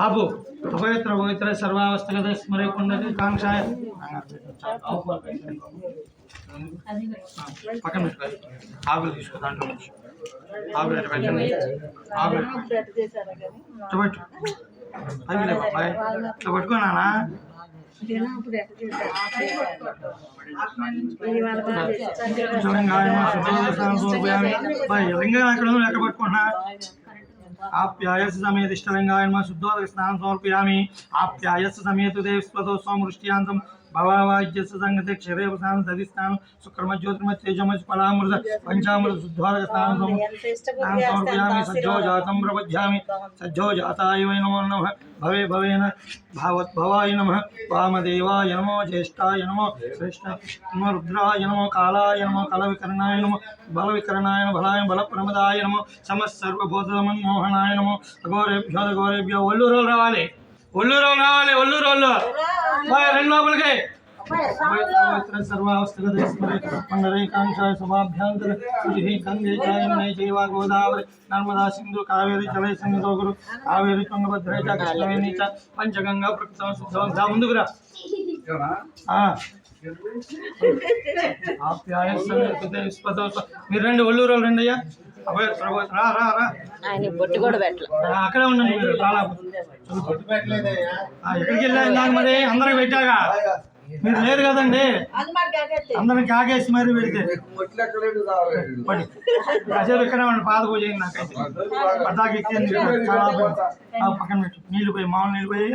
ఆపు అపవిత్ర పవిత్ర సర్వావస్థగత స్మరే పుండరి కాంక్షాయ పక్కన పెట్టుకోవాలి. ఆకులు తీసుకో దాంట్లో నుంచి ఆకులు పెట్టండి. ఆకులు పెట్టు అవి లేవు అబ్బాయి ఇట్లా పట్టుకున్నానా లింగం ఎక్కడ ఎక్కడ పట్టుకుంటున్నా आप्यायस्य समेत इष्टलिंगाय नमः शुद्धोदक स्नानं समर्पयामि। आप्यायस्य समेत देवस्वतो सोमवृष्ट्यान्तं भवावाज्यस्य संगते क्षरे स्नानं दधिस्नानं शुक्रम ज्योतिर्मय तेजोमय फलामृत पंचामृत शुद्धोदक स्नानं समर्पयामि। सज्जो जातं प्रपद्यामि सज्जो जाताय वै नमो नमः भवे भवेन भावत् भवाय नमः वामदेवाय नमो ज्येष्ठाय नमो श्रेष्ठाय नमो रुद्राय नमो कालाय नमो कलविकरणाय नमो बलविकरणाय नमो बलाय बलप्रमदाय नमो समस्सर्वभूतमन्मोहनाय नमो घोरेभ्यो ఒల్లూరు రావాలి ఒల్లూరు రెండు లోపలికి सर्वावस्थाय सभाभ्यंतर गंगे जयमय जैव गोदावरी नर्मदा सिंधु कावेरी जल सन्निधो गुरु कावेरी तुंगभद्रे च कृष्णवेणी च पंचगंगा प्रकृत ముందుకురా మీరు రండి ఒల్లూరు రండి అయ్యా అక్కడే ఉండండి మీరు ఎక్కడికి వెళ్ళా మరి అందరికి పెట్టాగా మీరు లేరు కదండి అందరికి కాకేసి మరి పెడితే ప్రజలు ఇక్కడే ఉండి పాద పూజ అయింది నాకైతే పటాకి ఎక్కింది చాలా పక్కన పెట్టి నీళ్ళు పోయి మామూలు నీళ్ళు పోయి